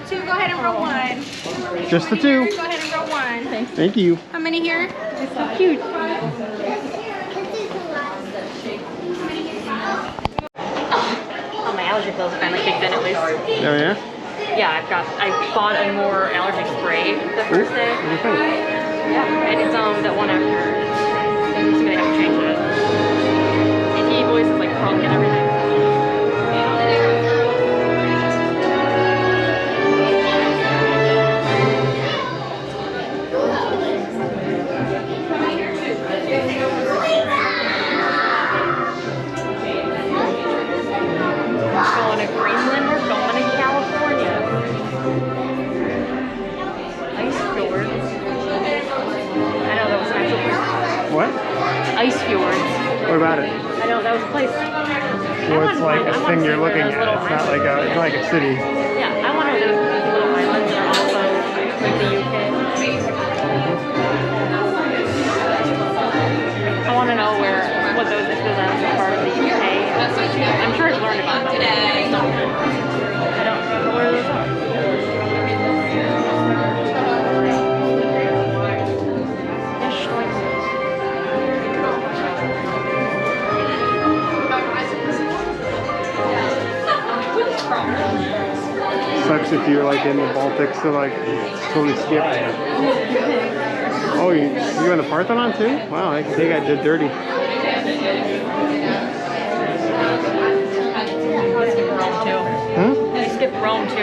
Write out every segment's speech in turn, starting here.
two, go ahead and row one. Just the two. Go ahead and row one. Thank you. How many here? It's so cute. Oh, my allergy pills have finally kicked in at least. Oh yeah? Yeah, I bought a more allergy spray the first day. What do you think? Yeah, and it's that one after. I'm just gonna have to change it. And he voice is like crunk and everything. Going to Greenland, we're going to California. Ice Fjord. I know that was an actual place. What? Ice Fjords. What about it? I know that was a place. Well, it's like a thing you're looking at. It's not like a city. Yeah, I want to know those little islands are also like the UK. I want to know what those islands are part of the UK. I'm sure I've learned about them. I don't know where those are. Sucks if you're like in the Baltic, so like totally skipped. Oh, you in the Parthenon too? Wow, they got dirty. Huh? They skipped Rome too.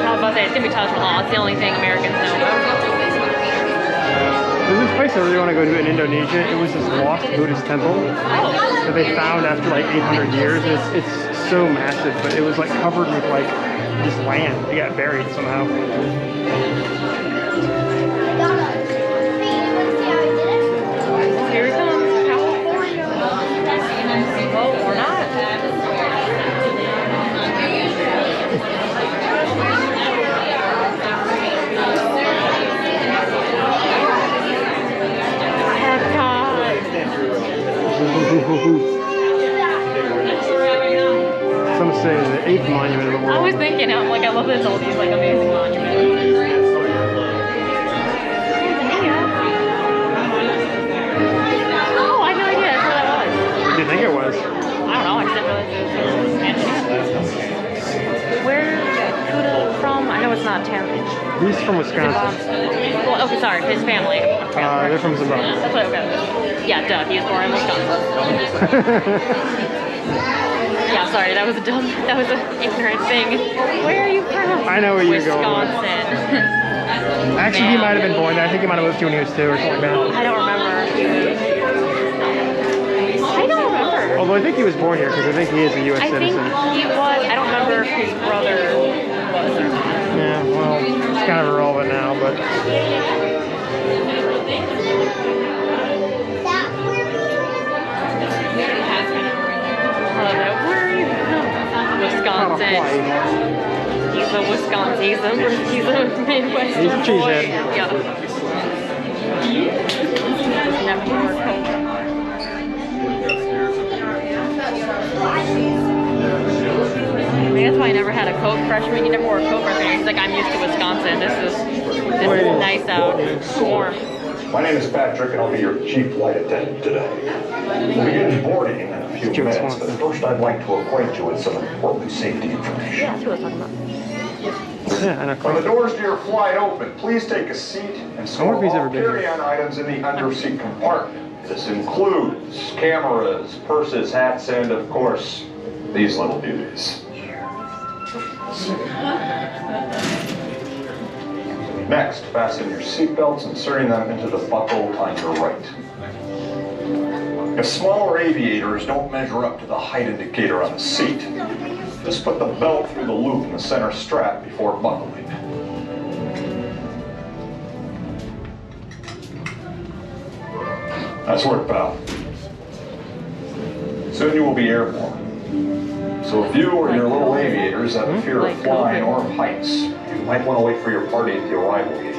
How about that? It's gonna be Taj Mahal. It's the only thing Americans know. There's this place I really want to go to in Indonesia. It was this lost Buddhist temple that they found after like 800 years. And it's so massive, but it was like covered with like just land. It got buried somehow. Here it comes, California. Well, or not. Some say the 8th monument of the world. I was thinking, I'm like, I love this, all these like amazing monuments. Oh, I had no idea that's where that was. What do you think it was? I don't know, I just didn't realize it was Where Buddha from? I know it's not Tampa. He's from Wisconsin. Well, okay, sorry, his family. They're from Zimbabwe. That's what I got. Yeah, duh, he was born in Wisconsin. Yeah, sorry, that was an ignorant thing. Where are you from? I know where you're going. Wisconsin. Actually, he might have been born there. I think he might have moved here when he was 2 or something like that. I don't remember. I don't remember. Although I think he was born here because I think he is a U.S. I think citizen. he was. I don't remember if his brother was or not. Yeah, well, it's kind of irrelevant now, but... Where are you from? Wisconsin. He's a Wisconsin. He's a Midwest. He's a cheesehead. Yeah. Never wore Coke. Maybe that's why I never had a Coke freshman. He never wore a Coke freshman. He's like, I'm used to Wisconsin. This is nice out. It's warm. My name is Patrick, and I'll be your chief flight attendant today. We'll begin boarding in a few minutes, but first I'd like to acquaint you with some important safety information. Yeah, that's what I was talking about. Yeah, and a When the doors to your flight open, please take a seat and store all carry-on items in the under-seat compartment. This includes cameras, purses, hats, and, of course, these little beauties. Next, fasten your seatbelts, inserting them into the buckle on your right. If smaller aviators don't measure up to the height indicator on the seat, just put the belt through the loop in the center strap before buckling. Nice work, pal. Soon you will be airborne. So if you or your little aviators have a fear of flying or of heights, you might want to wait for your party at the arrival gate.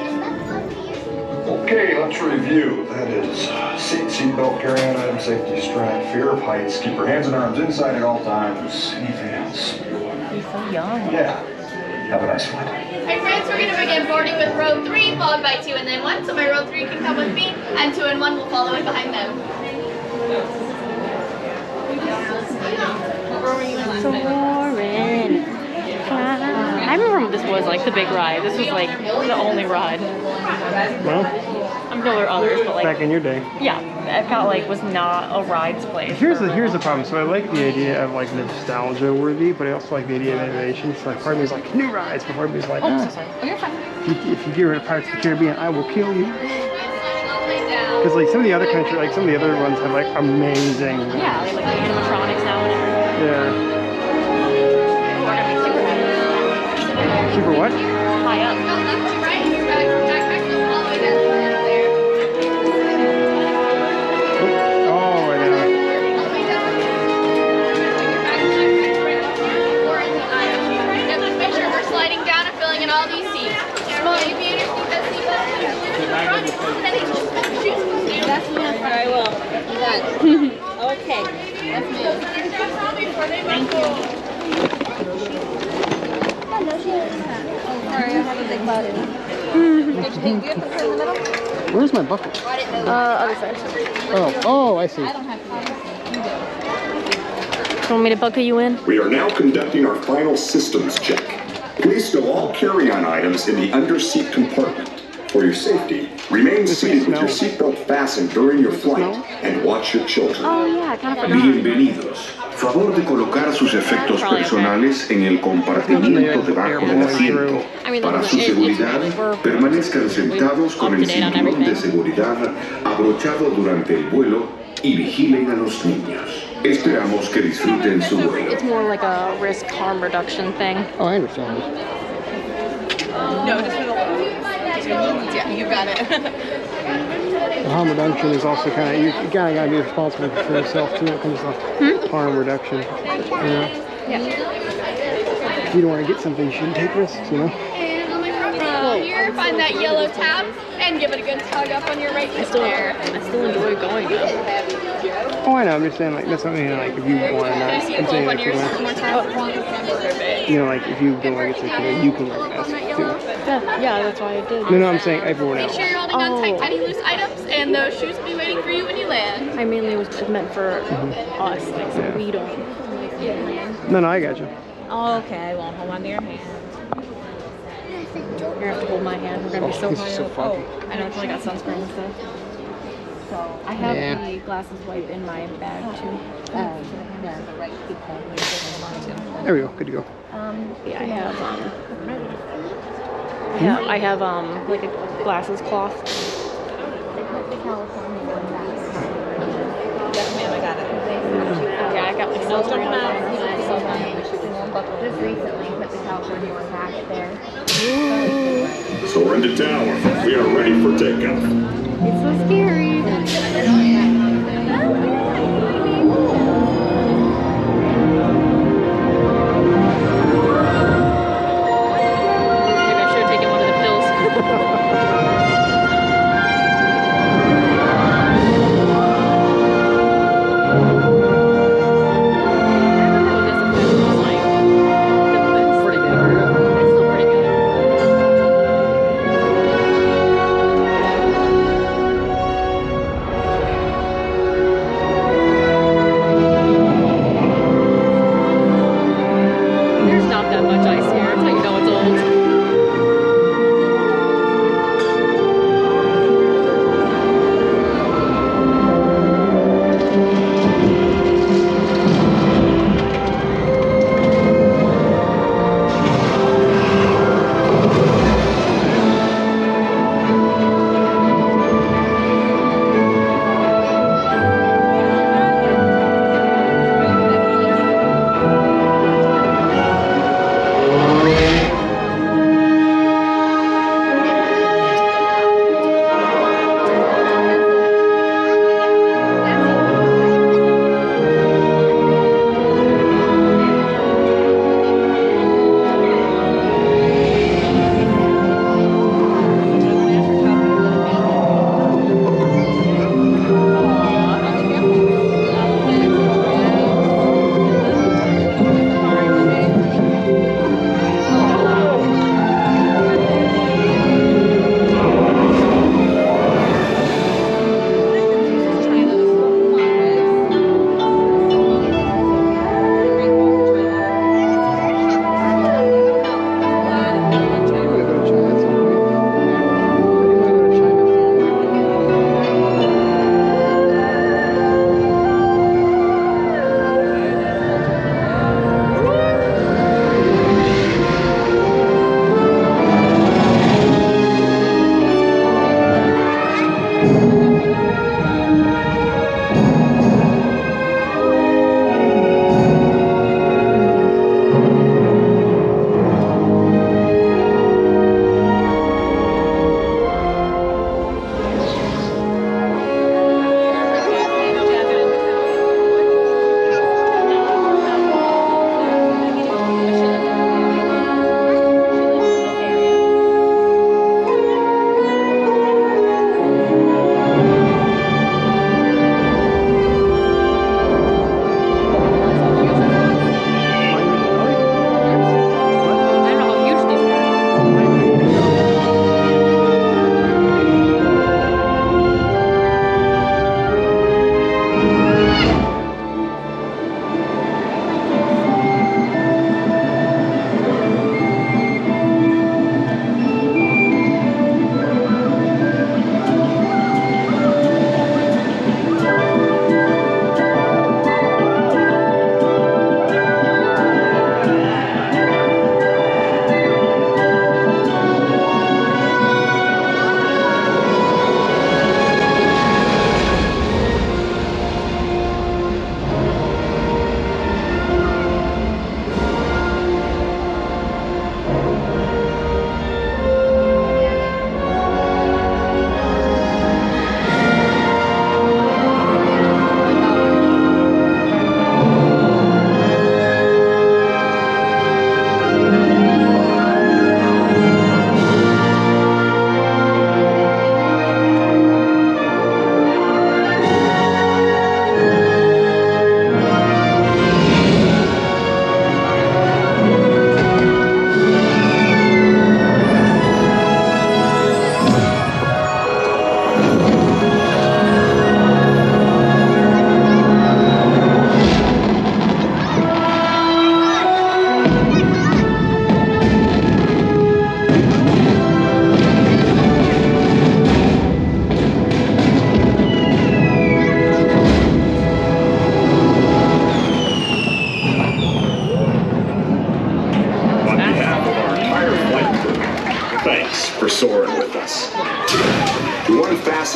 Okay, let's review. That is seatbelt, carry-on item, safety strap, fear of heights, keep your hands and arms inside at all times. Anything else? He's so young. Yeah. Have a nice flight. Hey friends, we're going to begin boarding with row 3, followed by 2 and then 1. So my row 3 can come with me, and 2 and 1 will follow in behind them. Soarin'. I remember when this was like the big ride. This was like the only ride. Well, I'm sure there are others, but like back in your day. yeah, EPCOT like was not a rides place. Here's the problem. So I like the idea of like nostalgia worthy, but I also like the idea of innovation. So like part of me is like new rides, but part of me is like, Oh, so sorry. Oh, you're fine. if you get rid of Pirates of the Caribbean, I will kill you. Because like some of the other countries, like some of the other ones have like amazing. Yeah, they have, like the animatronics now and everything. Yeah. We're gonna be super high. Super what? High up. Oh, I know. Make sure we're sliding down and filling in all these seats. Small aviators keep that seatbelt in the front. That's me. I will. Done. Okay. That's me. Thank you. Sorry, I have a big body. Did you think you put it in the middle? Where's my bucket? Other side. Oh, I see. I don't have coffee. Want me to bucket you in? We are now conducting our final systems check. Please stow all carry-on items in the under-seat compartment. For your safety, remain seated with your seatbelt fastened during your flight and watch your children. Oh yeah, I kind of forgot. Bienvenidos. Favor de colocar sus efectos personales en el compartimiento debajo del asiento. Para su seguridad, permanezcan sentados con el cinturón de seguridad abrochado durante el vuelo y vigilen a los niños. Esperamos que disfruten su vuelo. It's more like a risk harm reduction thing. Oh, I understand. No, just for the yeah, you got it. The harm reduction is also kind of, you kind of got to be responsible for yourself too when it comes to harm reduction. Yeah. If you don't want to get something, you shouldn't take risks, you know? And on my front row here, find that yellow tab and give it a good tug up on your right hip there. I still enjoy going though. Oh, I know. I'm just saying, like, that's something, like, if you want to not, Can I see it I'm go saying, up on like, yours you one more time? know, like, if you don't want to get something, you can, like, ask too. Yeah, that's why I did. No, I'm saying everyone Make else. sure you're holding on tight to any loose items, and those shoes will be waiting for you when you land. I mainly was meant for us, like, so we don't. No, I got you. Oh, okay, I won't hold on to your hand. You're gonna have to hold my hand. We're gonna be so This high is so up. foggy. I know, until I got sunscreen and stuff. So I have the glasses wipe in my bag too. There we go. Good to go. Yeah, I have like a glasses cloth. Yes, ma'am, I got it. Yeah, I got like sunscreen on. Just recently put the California one back there. Soarin' to tower. We are ready for takeoff. It's so scary. Maybe I should have taken one of the pills. Pretty good. It's still pretty good.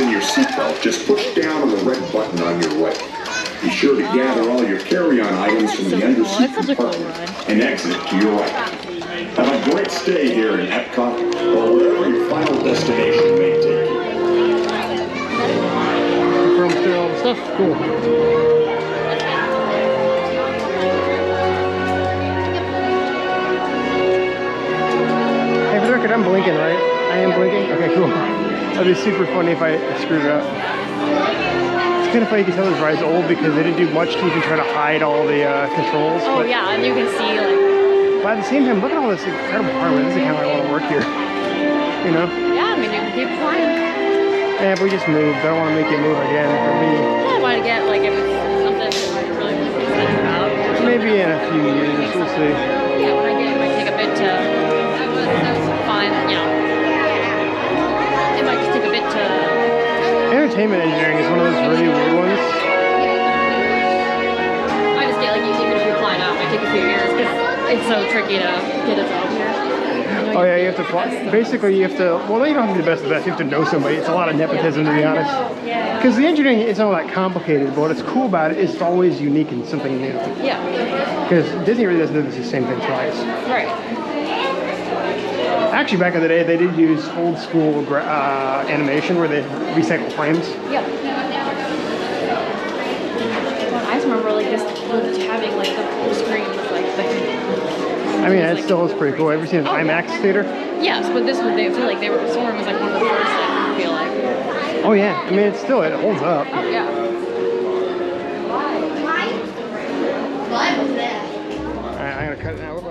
fasten your seatbelt, just push down on the red button on your right. Be sure to gather all your carry-on items from the underseat compartment and exit to your right. Have a great stay here in EPCOT or wherever your final destination may take you. From through all the stuff. Cool. Hey, for the record, I'm blinking, right? I am blinking? Okay, cool. That'd be super funny if I screwed up. It's kind of funny you can tell this ride's old because they didn't do much to even try to hide all the controls. Oh but, yeah, and you can see like. But at the same time, look at all this incredible hardware. This is kind of why I want to work here. You know? Yeah, I mean you can keep flying. Yeah, if we just moved, I don't want to make it move again for me. Yeah, I want to get like if it's something like really excited about. Maybe in a few years, we'll see. Yeah, when I get it might take a bit to find, you know. It might just take a bit to. Entertainment engineering is one of those really weird ones. I just get like even if you're flying out, it might take a few years because it's so tricky to get it out here. Oh yeah, you have to fly. Basically, you have to. Well, you don't have to be the best of the best. You have to know somebody. It's a lot of nepotism, to be honest. Because the engineering isn't all that complicated, but what's cool about it is it's always unique and something new. Yeah. Because Disney really doesn't do the same thing twice. Right. Actually, back in the day, they did use old school animation where they recycle frames. Yeah. Well, I just remember like just having like the full screen with like the. I mean, it still is pretty cool. Ever seen an IMAX theater? Yes, but this one, they feel like they were. Soarin was like one of the first. I feel like. Oh yeah. I mean, it holds up. Oh yeah. Alright, I'm gonna cut it out.